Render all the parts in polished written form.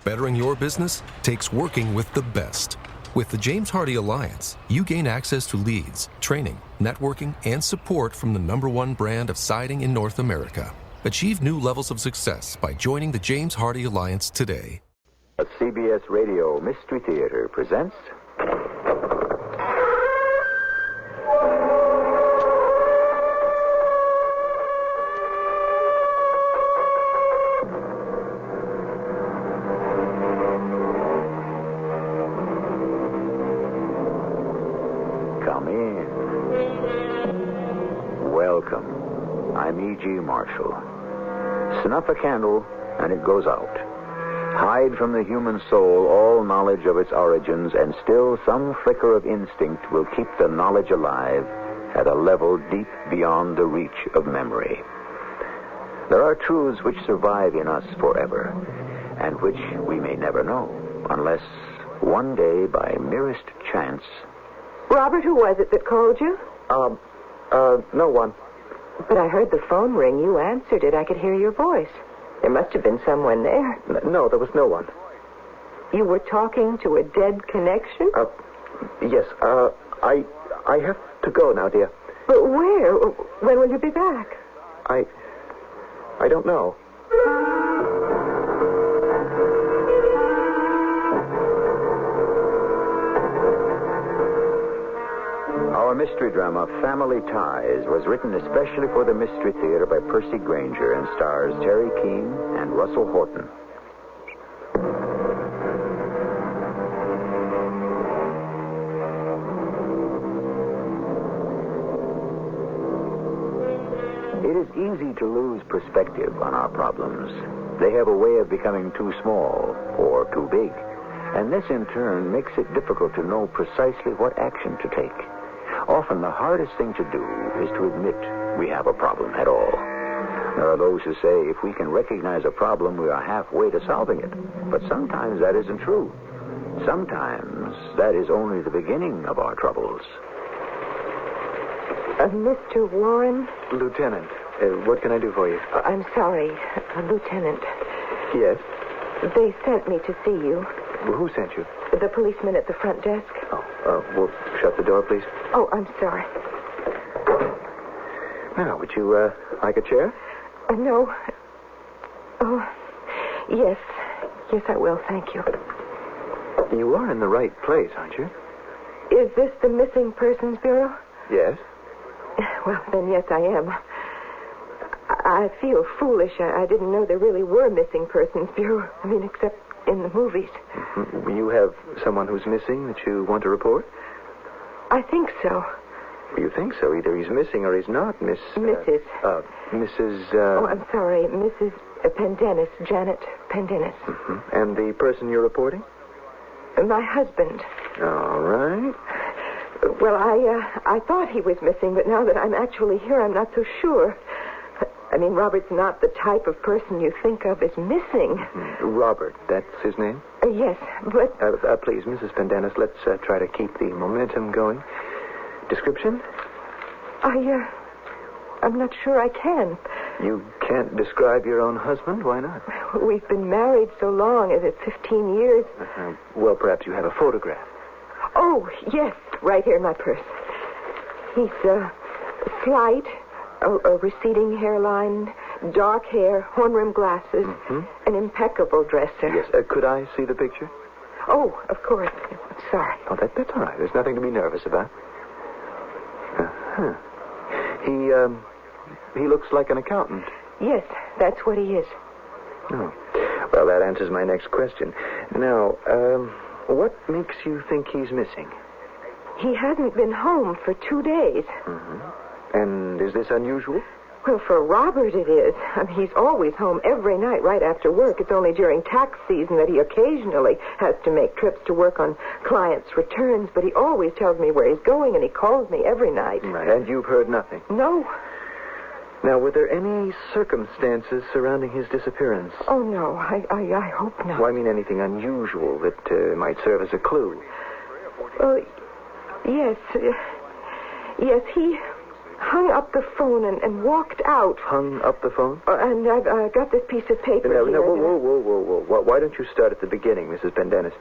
Bettering your business takes working with the best. With the James Hardie Alliance, you gain access to leads, training, networking, and support from the #1 brand of siding in North America. Achieve new levels of success by joining the James Hardie Alliance today. A CBS Radio Mystery Theater presents... Come in. Welcome. I'm E.G. Marshall. Snuff a candle, and it goes out. Hide from the human soul all knowledge of its origins, and still some flicker of instinct will keep the knowledge alive at a level deep beyond the reach of memory. There are truths which survive in us forever, and which we may never know, unless one day, by merest chance... Robert, who was it that called you? No one. But I heard the phone ring. You answered it. I could hear your voice. There must have been someone there. No, there was no one. You were talking to a dead connection? Yes, I have to go now, dear. But where? When will you be back? I don't know. Our mystery drama, Family Ties, was written especially for the Mystery Theater by Percy Granger and stars Terry Keane and Russell Horton. It is easy to lose perspective on our problems. They have a way of becoming too small or too big, and this in turn makes it difficult to know precisely what action to take. Often the hardest thing to do is to admit we have a problem at all. There are those who say if we can recognize a problem, we are halfway to solving it. But sometimes that isn't true. Sometimes that is only the beginning of our troubles. Mr. Warren? Lieutenant, what can I do for you? I'm sorry, Lieutenant. Yes? They sent me to see you. Who sent you? The policeman at the front desk. Well, shut the door, please. Oh, I'm sorry. Now, would you like a chair? No. Oh, yes. Yes, I will, thank you. You are in the right place, aren't you? Is this the Missing Persons Bureau? Yes. Well, then, yes, I am. I feel foolish. I didn't know there really were Missing Persons Bureau. I mean, except in the movies. Mm-hmm. You have someone who's missing that you want to report? I think so. You think so? Either he's missing or he's not, Miss... Mrs. Mrs... Oh, I'm sorry. Mrs. Pendennis. Janet Pendennis. Mm-hmm. And the person you're reporting? My husband. All right. Well, I thought he was missing, but now that I'm actually here, I'm not so sure. I mean, Robert's not the type of person you think of as missing. Robert, that's his name? Yes, but... Please, Mrs. Pendennis, let's try to keep the momentum going. Description? I'm not sure I can. You can't describe your own husband? Why not? We've been married so long, it's 15 years. Well, perhaps you have a photograph. Oh, yes, right here in my purse. He's, slight... A receding hairline, dark hair, horn-rimmed glasses, an impeccable dresser. Yes. Could I see the picture? Oh, of course. Sorry. Oh, that's all right. There's nothing to be nervous about. Uh-huh. He looks like an accountant. Yes, that's what he is. Oh. Well, that answers my next question. Now, what makes you think he's missing? He hasn't been home for 2 days. Mm-hmm. And is this unusual? Well, for Robert it is. I mean, he's always home every night right after work. It's only during tax season that he occasionally has to make trips to work on clients' returns, but he always tells me where he's going, and he calls me every night. Right. And you've heard nothing? No. Now, were there any circumstances surrounding his disappearance? Oh, no. I hope not. Well, I mean anything unusual that might serve as a clue. Yes. Yes, hung up the phone and walked out. Hung up the phone? And I've got this piece of paper Now, here. whoa. Why don't you start at the beginning, Mrs. Pendennis?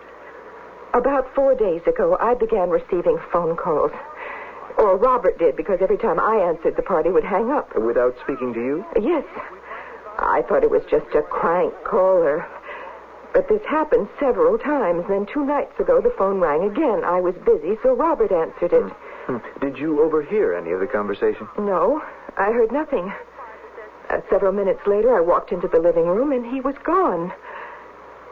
About 4 days ago, I began receiving phone calls. Or Robert did, because every time I answered, the party would hang up. Without speaking to you? Yes. I thought it was just a crank caller. But this happened several times. Then 2 nights ago, the phone rang again. I was busy, so Robert answered it. Did you overhear any of the conversation? No, I heard nothing. Several minutes later, I walked into the living room, and he was gone.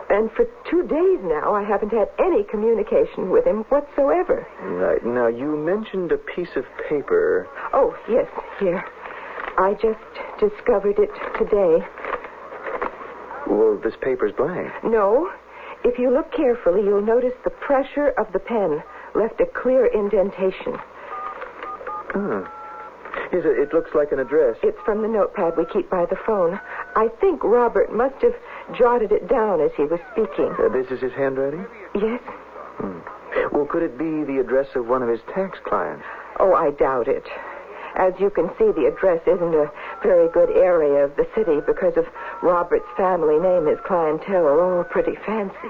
And for 2 days now, I haven't had any communication with him whatsoever. Right. Now, you mentioned a piece of paper. Oh, yes, here. I just discovered it today. Well, this paper's blank. No. If you look carefully, you'll notice the pressure of the pen left a clear indentation. Yes, it looks like an address. It's from the notepad we keep by the phone. I think Robert must have jotted it down as he was speaking. This is his handwriting? Yes. Well, could it be the address of one of his tax clients? Oh, I doubt it. As you can see, the address isn't a very good area of the city because of Robert's family name. His clientele are all pretty fancy.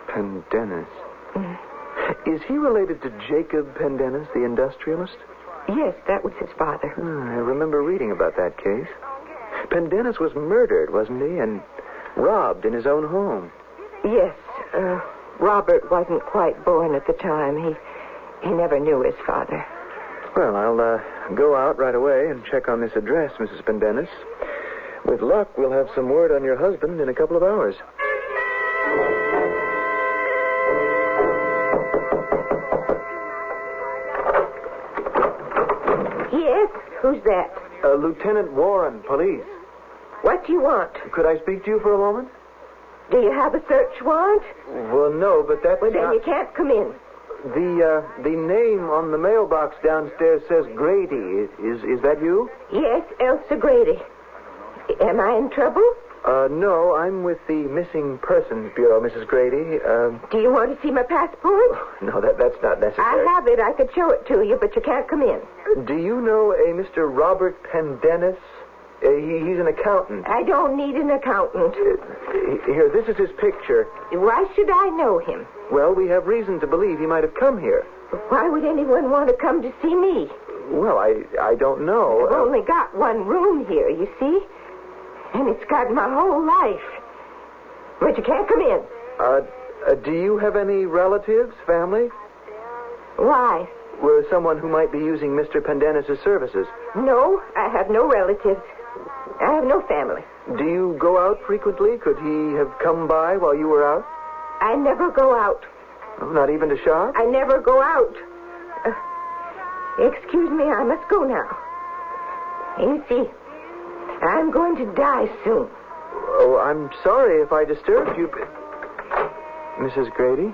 Pendennis. Is he related to Jacob Pendennis, the industrialist? Yes, that was his father. I remember reading about that case. Pendennis was murdered, wasn't he? And robbed in his own home. Yes. Robert wasn't quite born at the time. He never knew his father. Well, I'll go out right away and check on this address, Mrs. Pendennis. With luck, we'll have some word on your husband in a couple of hours. Yes? Who's that? Lieutenant Warren, police. What do you want? Could I speak to you for a moment? Do you have a search warrant? Well, no, but that's Well, then not... you can't come in. The name on the mailbox downstairs says Grady. Is that you? Yes, Elsa Grady. Am I in trouble? No, I'm with the Missing Persons Bureau, Mrs. Grady. Do you want to see my passport? No, that's not necessary. I have it. I could show it to you, but you can't come in. Do you know a Mr. Robert Pendennis? He's an accountant. I don't need an accountant. Here, this is his picture. Why should I know him? Well, we have reason to believe he might have come here. Why would anyone want to come to see me? Well, I don't know. I've only got one room here, you see? And it's got my whole life. But you can't come in. Do you have any relatives, family? Why? Well, someone who might be using Mr. Pendennis' services. No, I have no relatives. I have no family. Do you go out frequently? Could he have come by while you were out? I never go out. Oh, not even to shop? I never go out. Excuse me, I must go now. You see, I'm going to die soon. Oh, I'm sorry if I disturbed you, but... Mrs. Grady?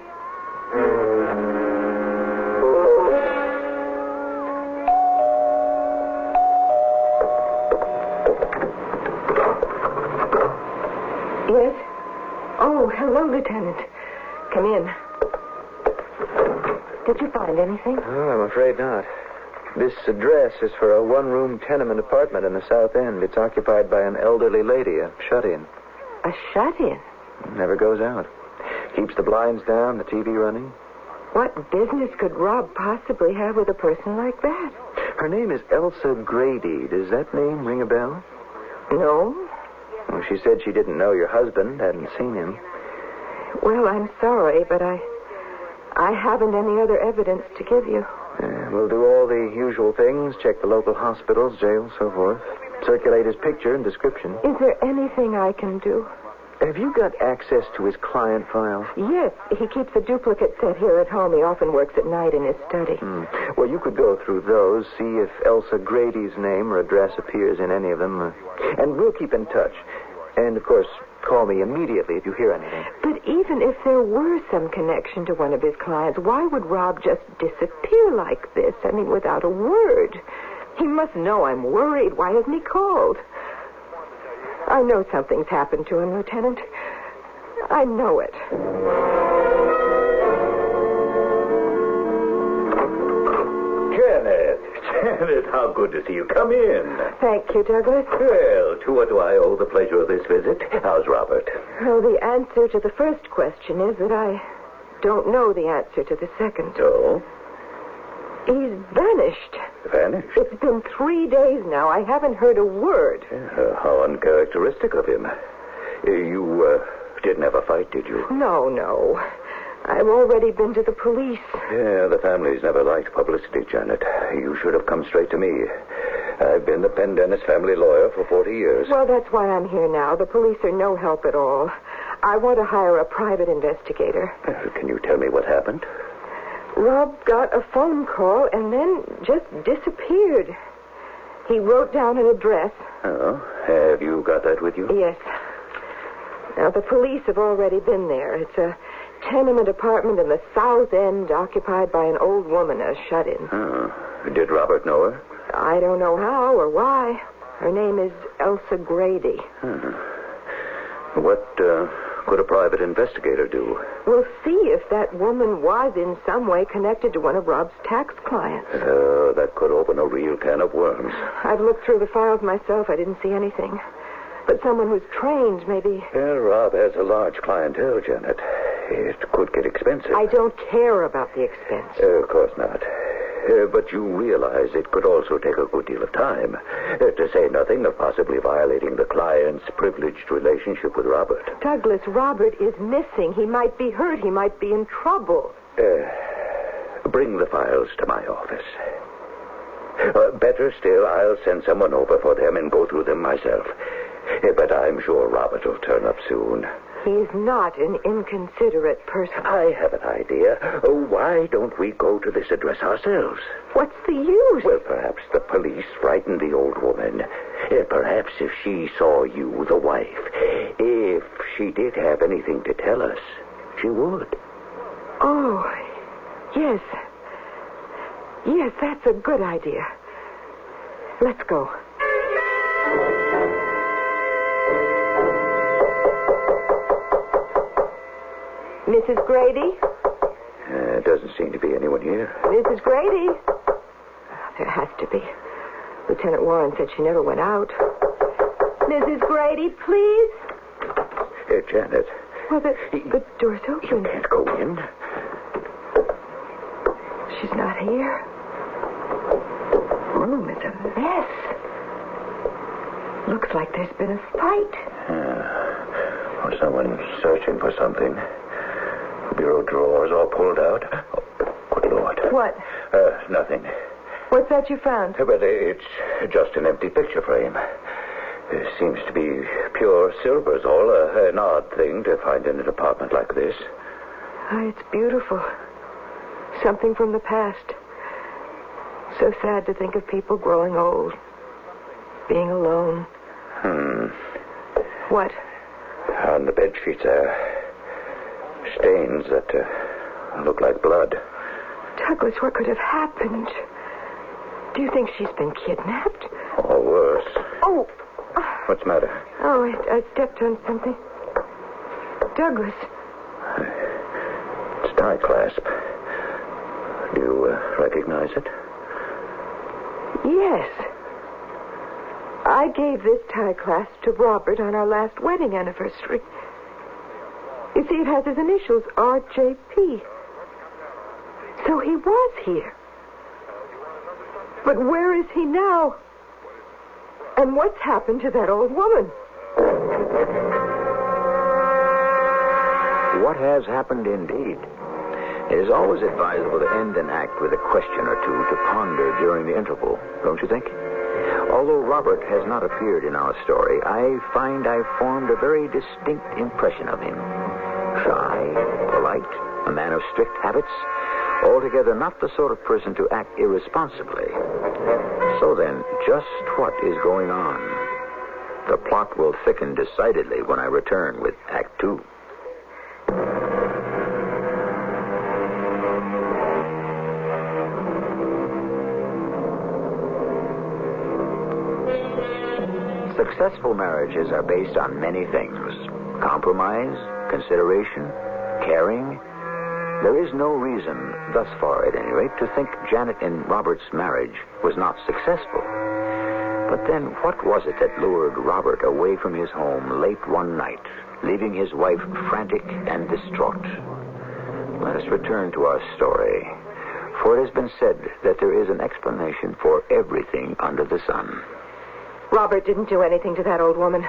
Yes? Oh, hello, Lieutenant. Come in. Did you find anything? Oh, I'm afraid not. This address is for a one-room tenement apartment in the South End. It's occupied by an elderly lady, a shut-in. A shut-in? Never goes out. Keeps the blinds down, the TV running. What business could Rob possibly have with a person like that? Her name is Elsa Grady. Does that name ring a bell? No. Well, she said she didn't know your husband, hadn't seen him. Well, I'm sorry, but I haven't any other evidence to give you. We'll do all the usual things, check the local hospitals, jails, so forth. Circulate his picture and description. Is there anything I can do? Have you got access to his client file? Yes, he keeps a duplicate set here at home. He often works at night in his study. Well, you could go through those, see if Elsa Grady's name or address appears in any of them. And we'll keep in touch. And, of course, call me immediately if you hear anything. But even if there were some connection to one of his clients, why would Rob just disappear like this? I mean, without a word. He must know I'm worried. Why hasn't he called? I know something's happened to him, Lieutenant. I know it. Janet, Janet, how good to see you. Come in. Thank you, Douglas. Well, to what do I owe the pleasure of this visit? How's Robert? Well, the answer to the first question is that I don't know the answer to the second. Oh? He's vanished. Vanished? It's been 3 days now. I haven't heard a word. How uncharacteristic of him. You didn't have a fight, did you? No. I've already been to the police. Yeah, the family's never liked publicity, Janet. You should have come straight to me. I've been the Pendennis family lawyer for 40 years. Well, that's why I'm here now. The police are no help at all. I want to hire a private investigator. Can you tell me what happened? Rob got a phone call and then just disappeared. He wrote down an address. Oh, have you got that with you? Yes. Now, the police have already been there. It's a tenement apartment in the South End occupied by an old woman, a shut-in. Oh. Did Robert know her? I don't know how or why. Her name is Elsa Grady. What could a private investigator do? We'll see if that woman was in some way connected to one of Rob's tax clients. That could open a real can of worms. I've looked through the files myself. I didn't see anything. But someone who's trained, maybe... Well, Rob has a large clientele, Janet. It could get expensive. I don't care about the expense. Of course not. But you realize it could also take a good deal of time. To say nothing of possibly violating the client's privileged relationship with Robert. Douglas, Robert is missing. He might be hurt. He might be in trouble. Bring the files to my office. Better still, I'll send someone over for them and go through them myself. But I'm sure Robert will turn up soon. He's not an inconsiderate person. I have an idea. Why don't we go to this address ourselves? What's the use? Well, perhaps the police frightened the old woman. Perhaps if she saw you, the wife, if she did have anything to tell us, she would. Oh, yes. Yes, that's a good idea. Let's go. Mrs. Grady? Doesn't seem to be anyone here. Mrs. Grady? There has to be. Lieutenant Warren said she never went out. Mrs. Grady, please? Janet. Well, the door's open. You can't go in. She's not here. The room is a mess. Looks like there's been a fight. Or someone searching for something. Bureau drawers all pulled out. Oh, good Lord. What? Nothing. What's that you found? But it's just an empty picture frame. It seems to be pure silver's all. An odd thing to find in an apartment like this. Oh, it's beautiful. Something from the past. So sad to think of people growing old. Being alone. What? On the bed sheets there. Stains that look like blood. Douglas, what could have happened? Do you think she's been kidnapped? Or worse. Oh! What's the matter? Oh, I stepped on something. Douglas. It's a tie clasp. Do you recognize it? Yes. I gave this tie clasp to Robert on our last wedding anniversary. You see, it has his initials, RJP. So he was here. But where is he now? And what's happened to that old woman? What has happened indeed? It is always advisable to end an act with a question or two to ponder during the interval, don't you think? Although Robert has not appeared in our story, I find I've formed a very distinct impression of him. Shy, polite, a man of strict habits, altogether not the sort of person to act irresponsibly. So then, just what is going on? The plot will thicken decidedly when I return with Act 2. Successful marriages are based on many things. Compromise, consideration, caring, There is no reason, thus far at any rate, to think Janet and Robert's marriage was not successful. But then, what was it that lured Robert away from his home late one night, leaving his wife frantic and distraught? Let us return to our story, for it has been said that there is an explanation for everything under the sun. Robert didn't do anything to that old woman.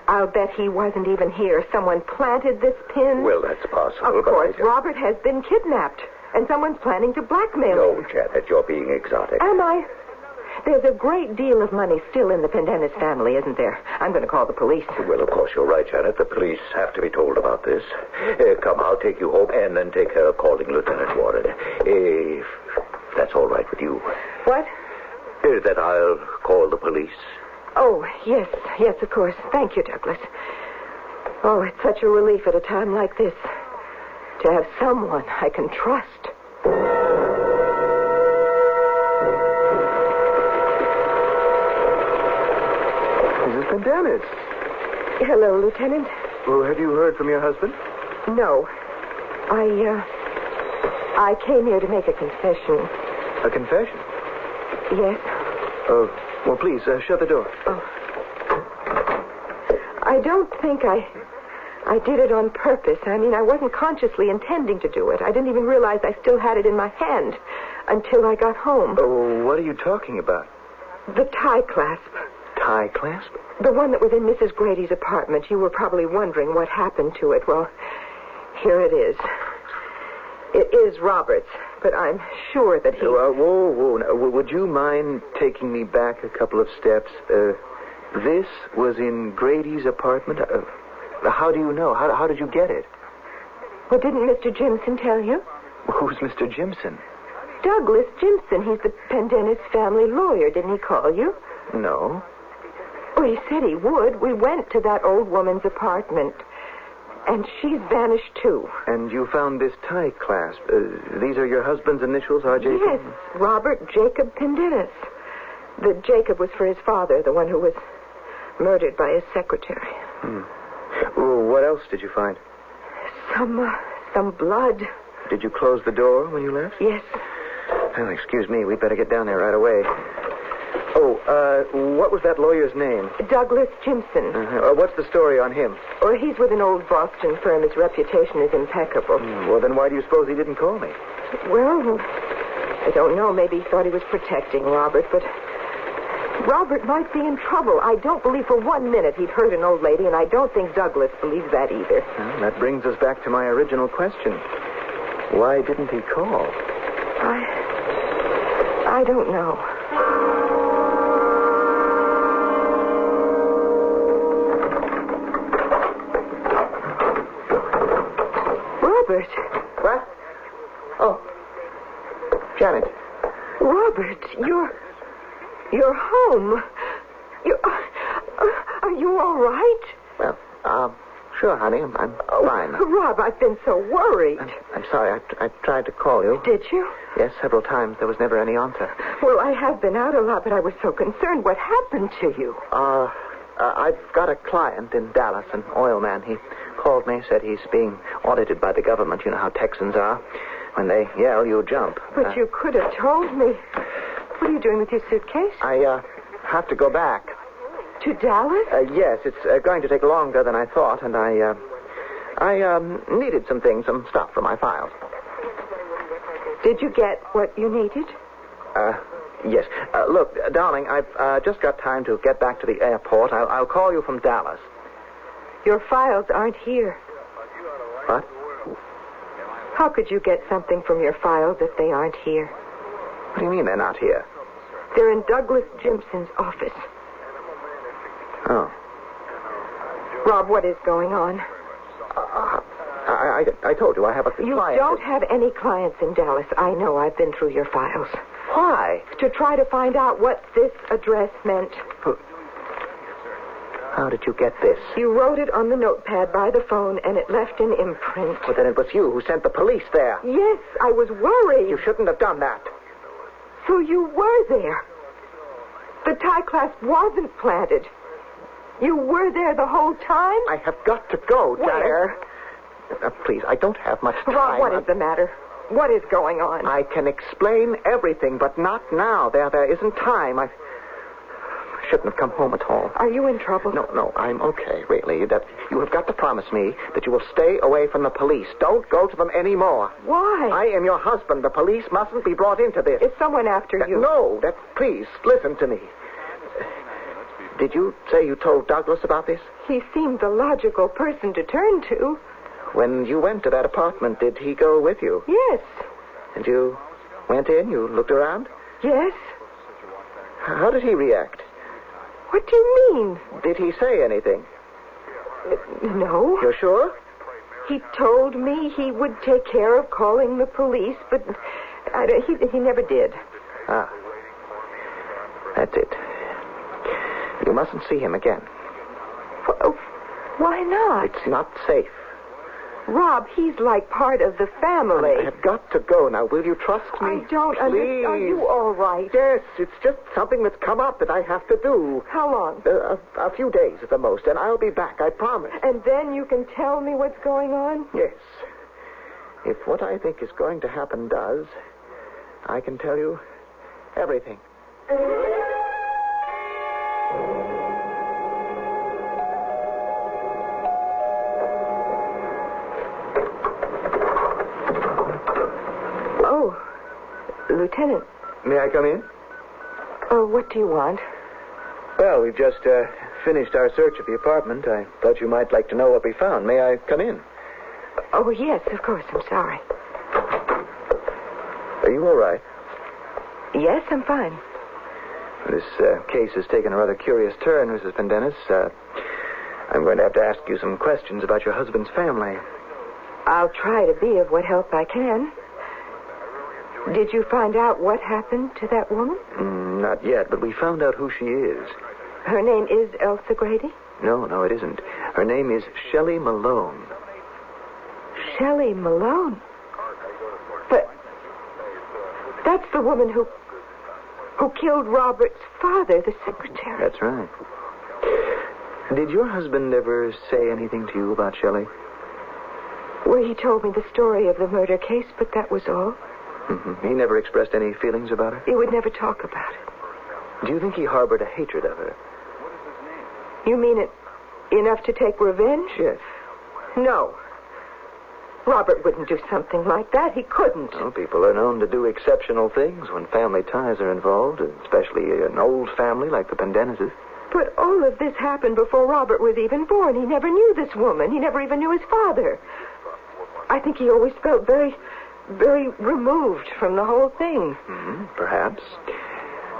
I'll bet he wasn't even here. Someone planted this pin. Well, that's possible. Of course, Robert has been kidnapped, and someone's planning to blackmail him. No, Janet, you're being exotic. Am I? There's a great deal of money still in the Pendennis family, isn't there? I'm going to call the police. Well, of course, you're right, Janet. The police have to be told about this. Come, I'll take you home and then take care of calling Lieutenant Warren. If that's all right with you. What? That I'll call the police. Oh, yes, of course. Thank you, Douglas. Oh, it's such a relief at a time like this to have someone I can trust. Mrs. Pendennis. Hello, Lieutenant. Well, have you heard from your husband? No. I came here to make a confession. A confession? Yes? Oh, well, please, shut the door. Oh. I don't think I did it on purpose. I mean, I wasn't consciously intending to do it. I didn't even realize I still had it in my hand until I got home. Oh, what are you talking about? The tie clasp. Tie clasp? The one that was in Mrs. Grady's apartment. You were probably wondering what happened to it. Well, here it is. It is Robert's, but I'm sure that he... Whoa. Now, would you mind taking me back a couple of steps? This was in Grady's apartment? How do you know? How did you get it? Well, didn't Mr. Jimson tell you? Who's Mr. Jimson? Douglas Jimson. He's the Pendennis family lawyer. Didn't he call you? No. Well, he said he would. We went to that old woman's apartment. And she's vanished, too. And you found this tie clasp. These are your husband's initials, R.J.? Yes, Robert Jacob Pendennis. The Jacob was for his father, the one who was murdered by his secretary. Well, what else did you find? Some blood. Did you close the door when you left? Yes. Well, excuse me. We'd better get down there right away. Oh, what was that lawyer's name? Douglas Jimson. What's the story on him? Well, he's with an old Boston firm. His reputation is impeccable. Well, then why do you suppose he didn't call me? Well, I don't know. Maybe he thought he was protecting Robert, but Robert might be in trouble. I don't believe for 1 minute he'd hurt an old lady, and I don't think Douglas believes that either. Well, that brings us back to my original question. Why didn't he call? I don't know. Robert. What? Oh. Janet. Robert, you're home. Are you all right? Well, sure, honey. I'm fine. Rob, I've been so worried. I'm sorry. I tried to call you. Did you? Yes, several times. There was never any answer. Well, I have been out a lot, but I was so concerned. What happened to you? I've got a client in Dallas, an oil man. He called me, said he's being audited by the government. You know how Texans are. When they yell, you jump. But you could have told me. What are you doing with your suitcase? I have to go back. To Dallas? Yes, it's going to take longer than I thought, and I needed some things, some stuff for my files. Did you get what you needed? Yes. Look, darling, I've just got time to get back to the airport. I'll call you from Dallas. Your files aren't here. What? How could you get something from your files if they aren't here? What do you mean they're not here? They're in Douglas Jimson's office. Oh. Rob, what is going on? I told you I have a client. You don't have any clients in Dallas. I know. I've been through your files. Why? To try to find out what this address meant. How did you get this? You wrote it on the notepad by the phone, and it left an imprint. But then it was you who sent the police there. Yes, I was worried. You shouldn't have done that. So you were there. The tie clasp wasn't planted. You were there the whole time? I have got to go, Janet. Where? Please, I don't have much time. Rob, what is the matter? What is going on? I can explain everything, but not now. There isn't time. I shouldn't have come home at all. Are you in trouble? No, I'm okay, really. That you have got to promise me that you will stay away from the police. Don't go to them anymore. Why? I am your husband. The police mustn't be brought into this. Is someone after you? No, please, listen to me. Did you say you told Douglas about this? He seemed the logical person to turn to. When you went to that apartment, did he go with you? Yes. And you went in? You looked around? Yes. How did he react? What do you mean? Did he say anything? No. You're sure? He told me he would take care of calling the police, but he never did. Ah. That's it. You mustn't see him again. Why not? It's not safe. Rob, he's like part of the family. I have got to go now. Will you trust me? I don't understand. Are you all right? Yes, it's just something that's come up that I have to do. How long? A few days at the most, and I'll be back, I promise. And then you can tell me what's going on? Yes. If what I think is going to happen does, I can tell you everything. Lieutenant. May I come in? Oh, what do you want? Well, we've just finished our search of the apartment. I thought you might like to know what we found. May I come in? Oh, yes, of course. I'm sorry. Are you all right? Yes, I'm fine. This case has taken a rather curious turn, Mrs. Pendennis. I'm going to have to ask you some questions about your husband's family. I'll try to be of what help I can. Did you find out what happened to that woman? Not yet, but we found out who she is. Her name is Elsa Grady? No, it isn't. Her name is Shelley Malone. Shelley Malone? But that's the woman who killed Robert's father, the secretary. That's right. Did your husband ever say anything to you about Shelley? Well, he told me the story of the murder case, but that was all. Mm-hmm. He never expressed any feelings about her? He would never talk about it. Do you think he harbored a hatred of her? You mean it enough to take revenge? Yes. No. Robert wouldn't do something like that. He couldn't. Well, people are known to do exceptional things when family ties are involved, especially an old family like the Pendennises. But all of this happened before Robert was even born. He never knew this woman. He never even knew his father. I think he always felt very removed from the whole thing. Perhaps.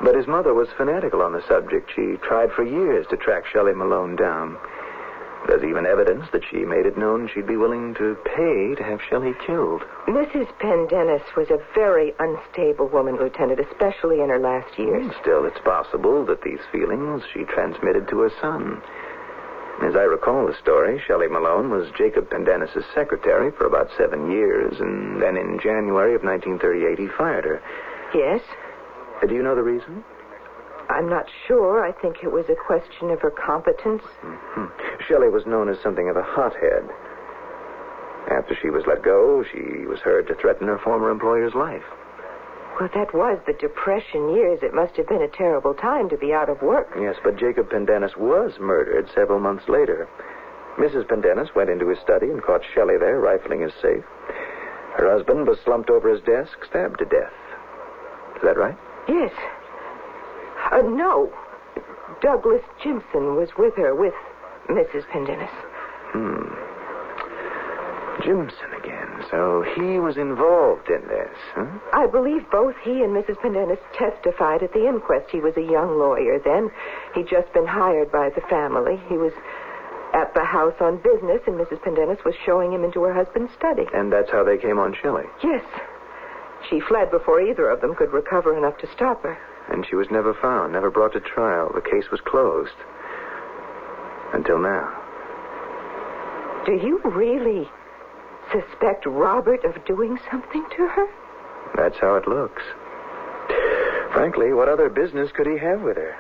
But his mother was fanatical on the subject. She tried for years to track Shelley Malone down. There's even evidence that she made it known she'd be willing to pay to have Shelley killed. Mrs. Pendennis was a very unstable woman, Lieutenant, especially in her last years. Still, it's possible that these feelings she transmitted to her son. As I recall the story, Shelley Malone was Jacob Pendennis' secretary for about 7 years, and then in January of 1938 he fired her. Yes? Do you know the reason? I'm not sure. I think it was a question of her competence. Shelley was known as something of a hothead. After she was let go, she was heard to threaten her former employer's life. Well, that was the Depression years. It must have been a terrible time to be out of work. Yes, but Jacob Pendennis was murdered several months later. Mrs. Pendennis went into his study and caught Shelley there, rifling his safe. Her husband was slumped over his desk, stabbed to death. Is that right? Yes. No. Douglas Jimson was with her, with Mrs. Pendennis. Jimson again. So he was involved in this, huh? I believe both he and Mrs. Pendennis testified at the inquest. He was a young lawyer then. He'd just been hired by the family. He was at the house on business, and Mrs. Pendennis was showing him into her husband's study. And that's how they came on Shelley? Yes. She fled before either of them could recover enough to stop her. And she was never found, never brought to trial. The case was closed. Until now. Do you really suspect Robert of doing something to her? That's how it looks. Frankly, what other business could he have with her?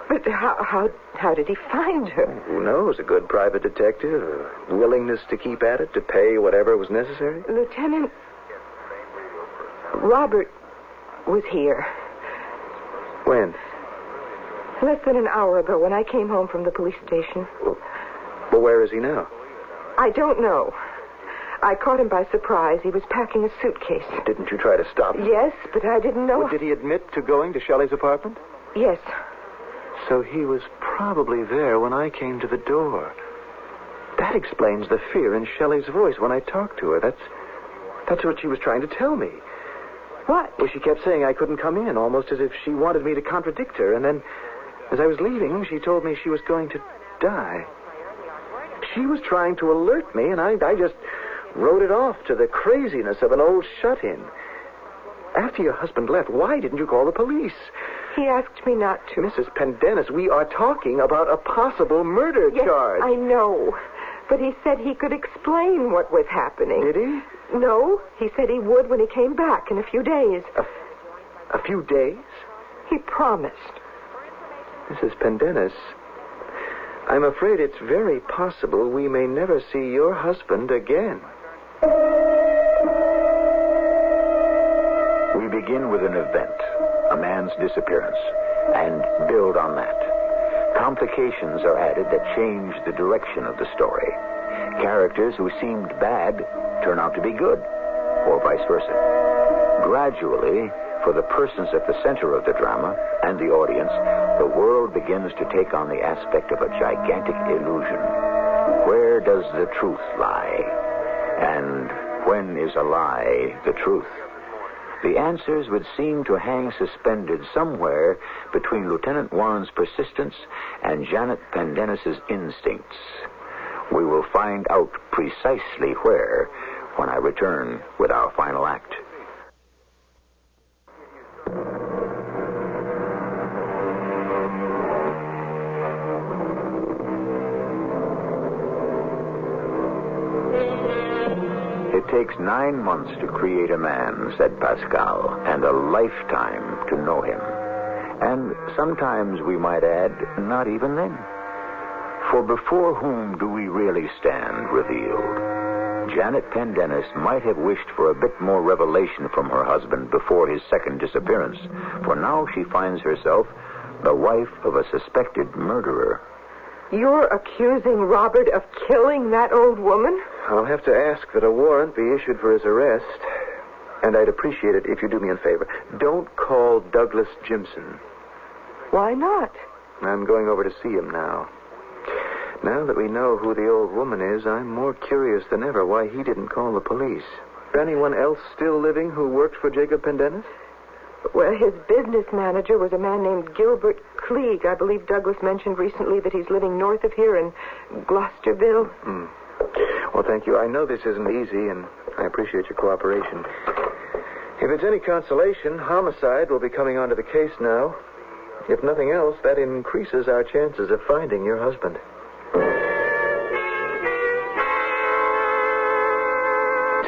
But how did he find her? Who knows? A good private detective, a willingness to keep at it, to pay whatever was necessary. Lieutenant, Robert was here. When? Less than an hour ago, when I came home from the police station. Well, where is he now? I don't know. I caught him by surprise. He was packing a suitcase. Didn't you try to stop him? Yes, but I didn't know. Well, did he admit to going to Shelley's apartment? Yes. So he was probably there when I came to the door. That explains the fear in Shelley's voice when I talked to her. That's what she was trying to tell me. What? Well, she kept saying I couldn't come in, almost as if she wanted me to contradict her. And then, as I was leaving, she told me she was going to die. She was trying to alert me, and I just wrote it off to the craziness of an old shut-in. After your husband left, why didn't you call the police? He asked me not to. Mrs. Pendennis, we are talking about a possible murder charge. I know. But he said he could explain what was happening. Did he? No, he said he would when he came back in a few days. A few days? He promised. Mrs. Pendennis, I'm afraid it's very possible we may never see your husband again. We begin with an event, a man's disappearance, and build on that. Complications are added that change the direction of the story. Characters who seemed bad turn out to be good, or vice versa. Gradually, for the persons at the center of the drama and the audience, the world begins to take on the aspect of a gigantic illusion. Where does the truth lie? And when is a lie the truth? The answers would seem to hang suspended somewhere between Lieutenant Warren's persistence and Janet Pendennis's instincts. We will find out precisely where when I return with our final act. It takes 9 months to create a man, said Pascal, and a lifetime to know him. And sometimes, we might add, not even then. For before whom do we really stand revealed? Janet Pendennis might have wished for a bit more revelation from her husband before his second disappearance, for now she finds herself the wife of a suspected murderer. You're accusing Robert of killing that old woman? I'll have to ask that a warrant be issued for his arrest. And I'd appreciate it if you do me a favor. Don't call Douglas Jimson. Why not? I'm going over to see him now. Now that we know who the old woman is, I'm more curious than ever why he didn't call the police. Anyone else still living who worked for Jacob Pendennis? Well, his business manager was a man named Gilbert Klieg. I believe Douglas mentioned recently that he's living north of here in Gloucesterville. Well, thank you. I know this isn't easy, and I appreciate your cooperation. If it's any consolation, homicide will be coming onto the case now. If nothing else, that increases our chances of finding your husband.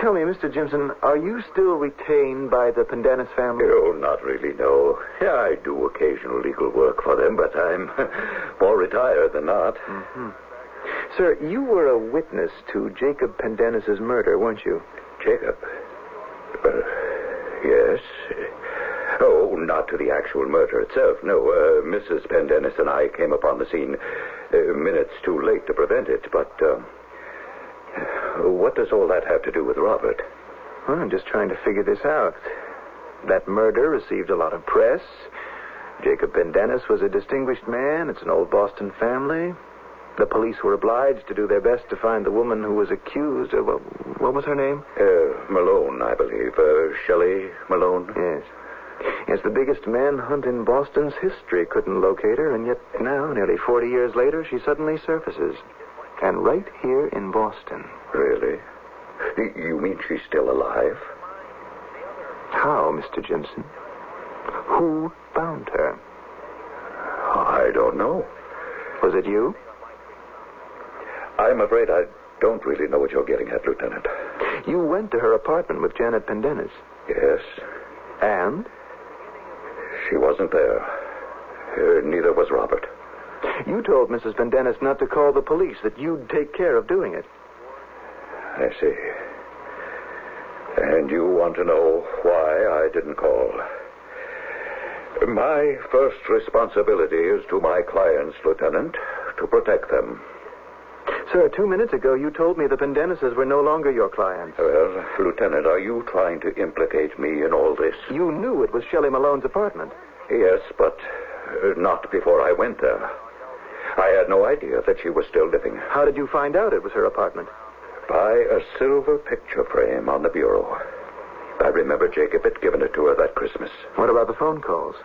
Tell me, Mr. Jimson, are you still retained by the Pendennis family? Oh, not really, no. Yeah, I do occasional legal work for them, but I'm more retired than not. Mm-hmm. Sir, you were a witness to Jacob Pendennis's murder, weren't you? Jacob? Yes. Oh, not to the actual murder itself, no. Mrs. Pendennis and I came upon the scene minutes too late to prevent it, but what does all that have to do with Robert? Well, I'm just trying to figure this out. That murder received a lot of press. Jacob Pendennis was a distinguished man. It's an old Boston family. The police were obliged to do their best to find the woman who was accused of... what was her name? Malone, I believe. Shelley Malone? Yes. Yes, the biggest manhunt in Boston's history couldn't locate her, and yet now, nearly 40 years later, she suddenly surfaces. And right here in Boston. Really? You mean she's still alive? How, Mr. Jimson? Who found her? I don't know. Was it you? I'm afraid I don't really know what you're getting at, Lieutenant. You went to her apartment with Janet Pendennis. Yes. And? She wasn't there. Neither was Robert. You told Mrs. Pendennis not to call the police, that you'd take care of doing it. I see. And you want to know why I didn't call? My first responsibility is to my clients, Lieutenant, to protect them. Sir, 2 minutes ago you told me the Pendennises were no longer your clients. Well, Lieutenant, are you trying to implicate me in all this? You knew it was Shelley Malone's apartment. Yes, but not before I went there. I had no idea that she was still living. How did you find out it was her apartment? By a silver picture frame on the bureau. I remember Jacob had given it to her that Christmas. What about the phone calls?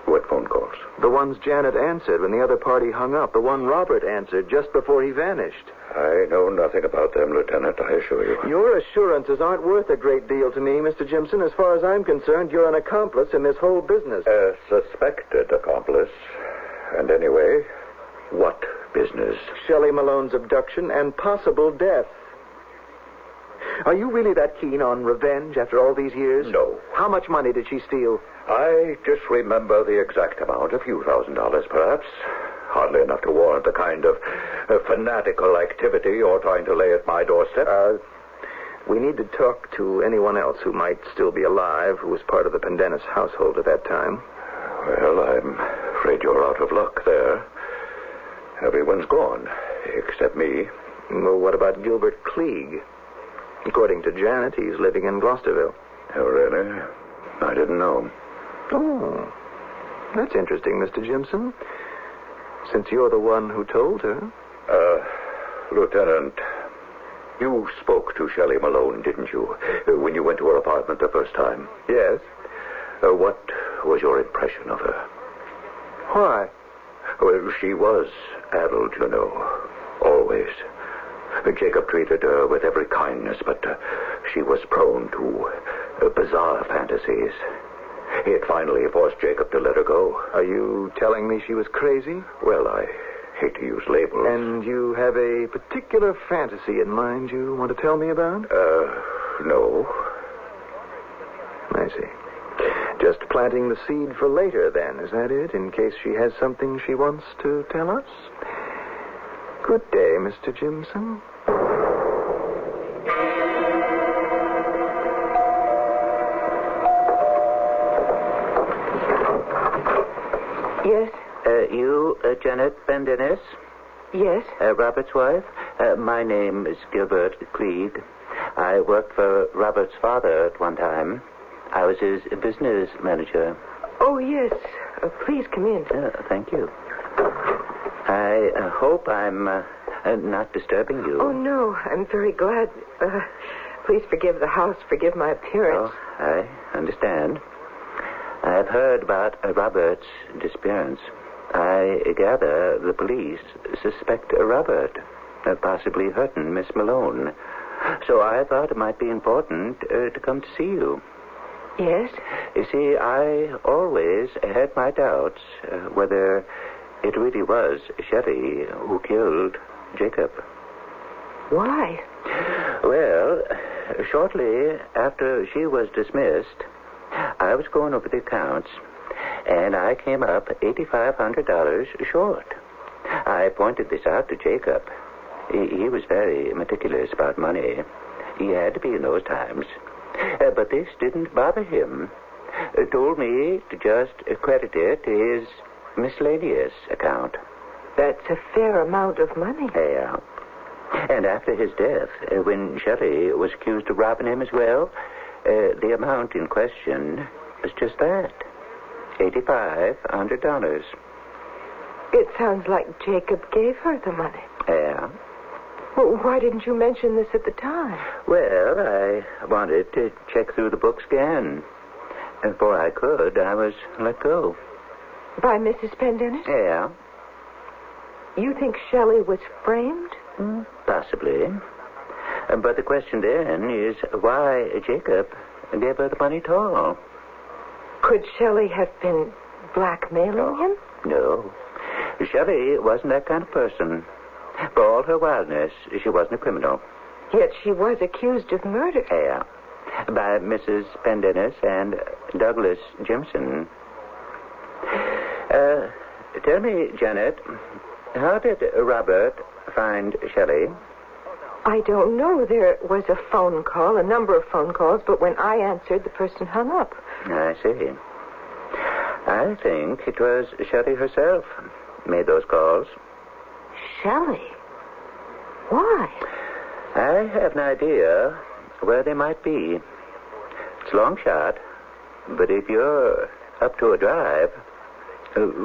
What phone calls? The ones Janet answered when the other party hung up. The one Robert answered just before he vanished. I know nothing about them, Lieutenant, I assure you. Your assurances aren't worth a great deal to me, Mr. Jimson. As far as I'm concerned, you're an accomplice in this whole business. A suspected accomplice. And anyway, what business? Shelley Malone's abduction and possible death. Are you really that keen on revenge after all these years? No. How much money did she steal? I just remember the exact amount, a few $1,000s perhaps. Hardly enough to warrant the kind of fanatical activity you're trying to lay at my doorstep. We need to talk to anyone else who might still be alive, who was part of the Pendennis household at that time. Well, I'm afraid you're out of luck there. Everyone's gone, except me. Well, what about Gilbert Klieg? According to Janet, he's living in Gloucesterville. Oh, really? I didn't know. Oh, that's interesting, Mr. Jimson. Since you're the one who told her. Lieutenant, you spoke to Shelley Malone, didn't you, when you went to her apartment the first time? Yes. What was your impression of her? Why? Well, she was addled, you know. Always. Jacob treated her with every kindness, but she was prone to bizarre fantasies. It finally forced Jacob to let her go. Are you telling me she was crazy? Well, I hate to use labels. And you have a particular fantasy in mind you want to tell me about? No. I see. Just planting the seed for later, then, is that it? In case she has something she wants to tell us? Good day, Mr. Jimson. Yes? You, Janet Pendennis? Yes? Robert's wife? My name is Gilbert Klieg. I worked for Robert's father at one time. I was his business manager. Oh, yes. Please come in. Thank you. I hope I'm not disturbing you. Oh, no. I'm very glad. Please forgive the house. Forgive my appearance. Oh, I understand. I've heard about Robert's disappearance. I gather the police suspect Robert of possibly hurting Miss Malone. So I thought it might be important to come to see you. Yes? You see, I always had my doubts whether it really was Shelley who killed Jacob. Why? Well, shortly after she was dismissed, I was going over the accounts, and I came up $8,500 short. I pointed this out to Jacob. He was very meticulous about money. He had to be in those times. But this didn't bother him. Told me to just credit it to his miscellaneous account. That's a fair amount of money. Yeah. And after his death, when Shelley was accused of robbing him as well, the amount in question was just that. $8,500. It sounds like Jacob gave her the money. Yeah. Well, why didn't you mention this at the time? Well, I wanted to check through the books again. And before I could, I was let go. By Mrs. Pendennis? Yeah. You think Shelley was framed? Possibly. But the question then is why Jacob gave her the money at all. Could Shelley have been blackmailing him? No. Shelley wasn't that kind of person. For all her wildness, she wasn't a criminal. Yet she was accused of murder. Yeah. By Mrs. Pendennis and Douglas Jimson. Tell me, Janet, how did Robert find Shelley? I don't know. There was a phone call, a number of phone calls, but when I answered, the person hung up. I see. I think it was Shelley herself made those calls. Shelley? Why? I have an idea where they might be. It's a long shot, but if you're up to a drive,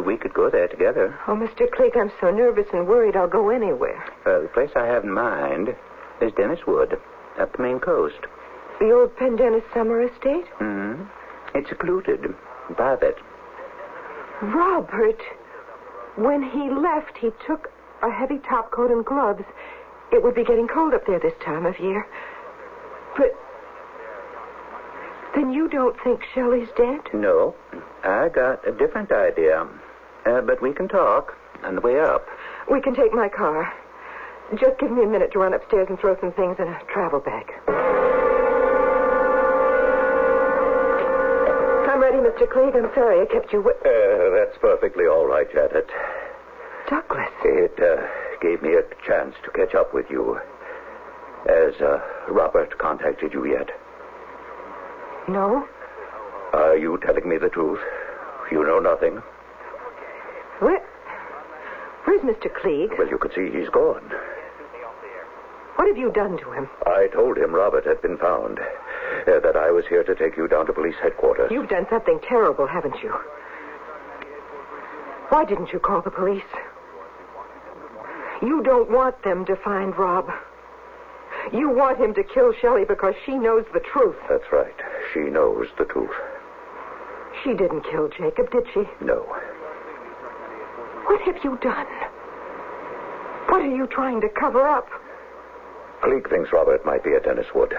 we could go there together. Oh, Mr. Cleek, I'm so nervous and worried I'll go anywhere. The place I have in mind is Dennis Wood, up the Maine coast. The old Pendennis summer estate? Mm-hmm. It's secluded, private. Robert, when he left, he took a heavy topcoat and gloves. It would be getting cold up there this time of year. But then you don't think Shelley's dead? No, I got a different idea. But we can talk on the way up. We can take my car. Just give me a minute to run upstairs and throw some things in a travel bag. I'm ready, Mr. Cleek. I'm sorry I kept you That's perfectly all right, Janet. Douglas. It gave me a chance to catch up with you. Has Robert contacted you yet? No? Are you telling me the truth? You know nothing? Where's Mr. Cleek? Well, you can see he's gone. What have you done to him? I told him Robert had been found, that I was here to take you down to police headquarters. You've done something terrible, haven't you? Why didn't you call the police? You don't want them to find Rob. You want him to kill Shelley because she knows the truth. That's right. She knows the truth. She didn't kill Jacob, did she? No. What have you done? What are you trying to cover up? Cleek thinks Robert might be at Dennis Wood.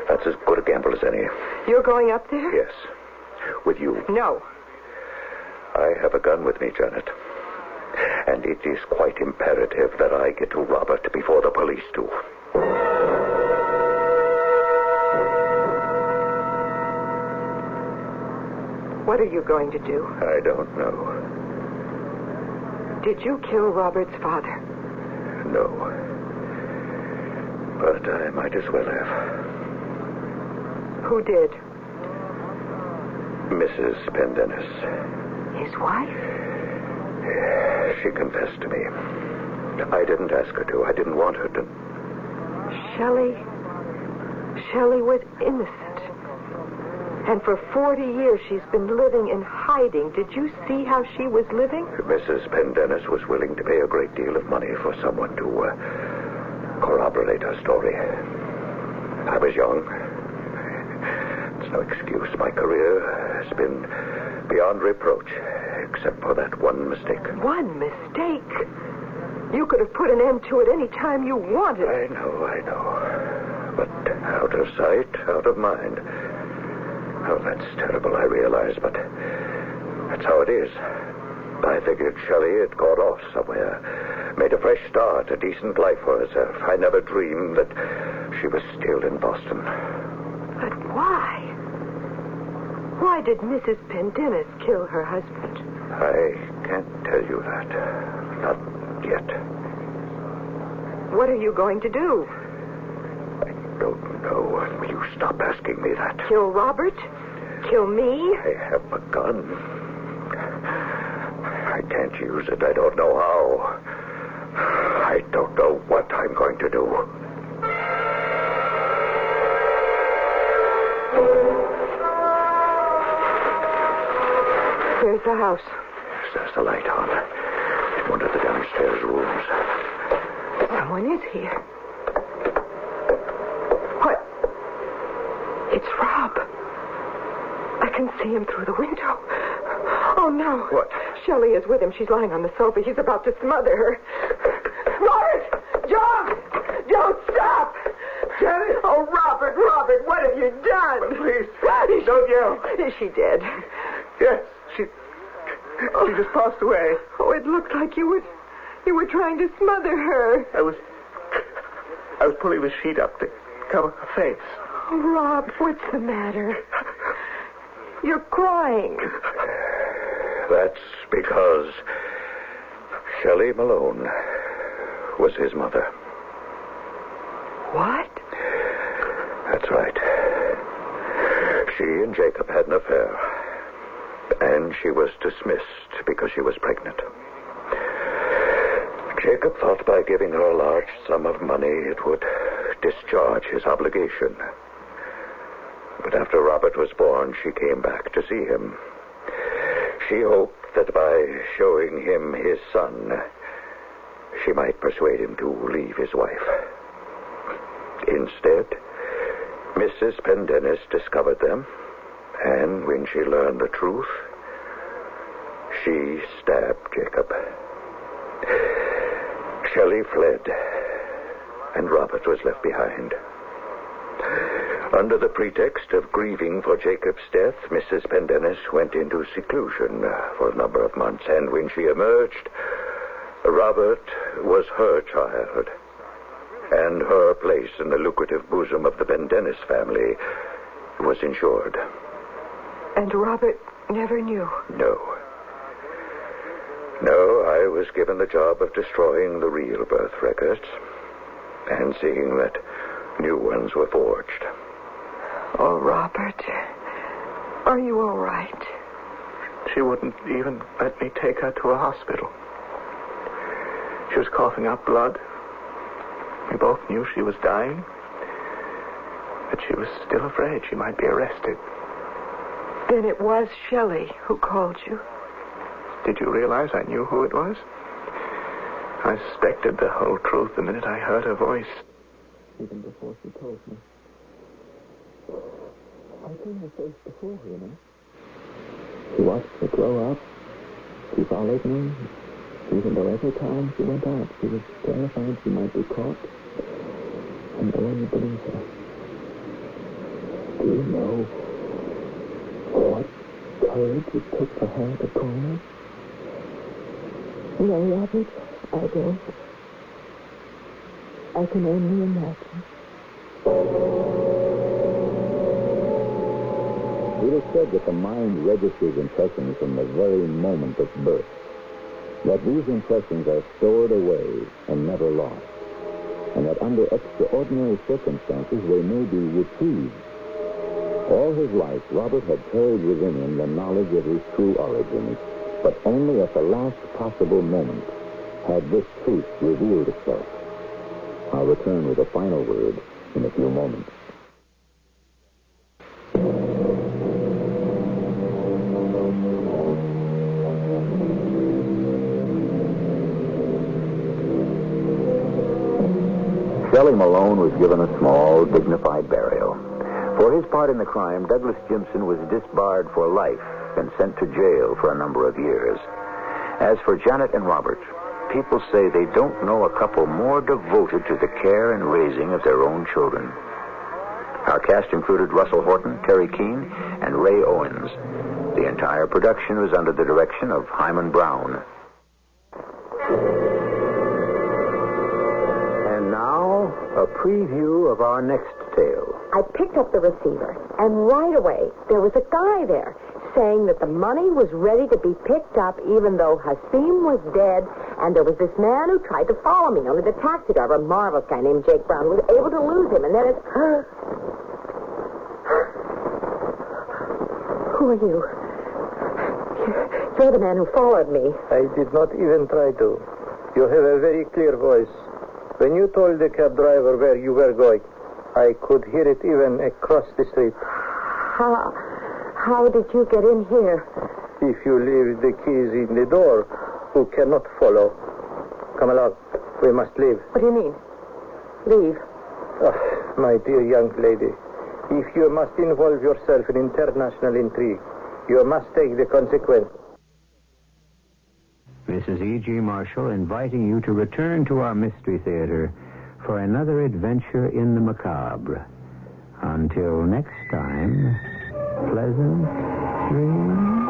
That's as good a gamble as any. You're going up there? Yes. With you. No. I have a gun with me, Janet. And it is quite imperative that I get to Robert before the police do. What are you going to do? I don't know. Did you kill Robert's father? No. But I might as well have. Who did? Mrs. Pendennis. His wife? She confessed to me. I didn't ask her to. I didn't want her to. Shelley was innocent. And for 40 years she's been living in hiding. Did you see how she was living? Mrs. Pendennis was willing to pay a great deal of money for someone to corroborate her story. I was young. It's no excuse. My career has been beyond reproach, except for that one mistake. One mistake? You could have put an end to it any time you wanted. I know. But out of sight, out of mind. Oh, that's terrible, I realize, but that's how it is. I figured Shelley had got off somewhere, made a fresh start, a decent life for herself. I never dreamed that she was still in Boston. But why? Why did Mrs. Pendennis kill her husband? I can't tell you that. Not yet. What are you going to do? I don't know. Will you stop asking me that? Kill Robert? Kill me? I have a gun. I can't use it. I don't know how. I don't know what I'm going to do. Where's the house? There's the light on. In one of the downstairs rooms. Someone is here. What? It's Rob. I can see him through the window. Oh, no. What? Shelley is with him. She's lying on the sofa. He's about to smother her. Robert! John! Don't stop! Janet! Oh, Robert, what have you done? Please, don't yell. Is she dead? Yes, she just passed away. Oh, it looked like you were trying to smother her. I was pulling the sheet up to cover her face. Oh, Rob, what's the matter? You're crying. That's because Shelley Malone was his mother. What? That's right. She and Jacob had an affair, and she was dismissed because she was pregnant. Jacob thought by giving her a large sum of money it would discharge his obligation. But after Robert was born, she came back to see him. She hoped that by showing him his son, she might persuade him to leave his wife. Instead, Mrs. Pendennis discovered them, and when she learned the truth, she stabbed Jacob. Shelley fled, and Robert was left behind. Under the pretext of grieving for Jacob's death, Mrs. Pendennis went into seclusion for a number of months, and when she emerged, Robert was her child, and her place in the lucrative bosom of the Pendennis family was insured. And Robert never knew? No. No, I was given the job of destroying the real birth records and seeing that new ones were forged. Oh, Robert, are you all right? She wouldn't even let me take her to a hospital. She was coughing up blood. We both knew she was dying, but she was still afraid she might be arrested. Then it was Shelley who called you. Did you realize I knew who it was? I suspected the whole truth the minute I heard her voice. Even before she told me. I seen her face before, you know. She watched me grow up. She followed me. Even though every time she went out, she was terrified she might be caught. And no one would believe her. Do you know what courage it took for her to call me? No, Robert, I don't. I can only imagine. It is said that the mind registers impressions from the very moment of birth. That these impressions are stored away and never lost. And that under extraordinary circumstances they may be retrieved. All his life, Robert had carried within him the knowledge of his true origins, but only at the last possible moment had this truth revealed itself. I'll return with a final word in a few moments. Shelley Malone was given a small, dignified burial. For his part in the crime, Douglas Jimson was disbarred for life and sent to jail for a number of years. As for Janet and Robert, people say they don't know a couple more devoted to the care and raising of their own children. Our cast included Russell Horton, Terry Keane, and Ray Owens. The entire production was under the direction of Hyman Brown. And now, a preview of our next tale. I picked up the receiver, and right away, there was a guy there saying that the money was ready to be picked up even though Hasim was dead, and there was this man who tried to follow me. Only the taxi driver, a marvelous guy named Jake Brown, was able to lose him, and then it... Who are you? You're the man who followed me. I did not even try to. You have a very clear voice. When you told the cab driver where you were going, I could hear it even across the street. How did you get in here? If you leave the keys in the door, who cannot follow? Come along. We must leave. What do you mean? Leave? Oh, my dear young lady, if you must involve yourself in international intrigue, you must take the consequence. This is E.G. Marshall inviting you to return to our Mystery Theater for another adventure in the macabre. Until next time, pleasant dreams.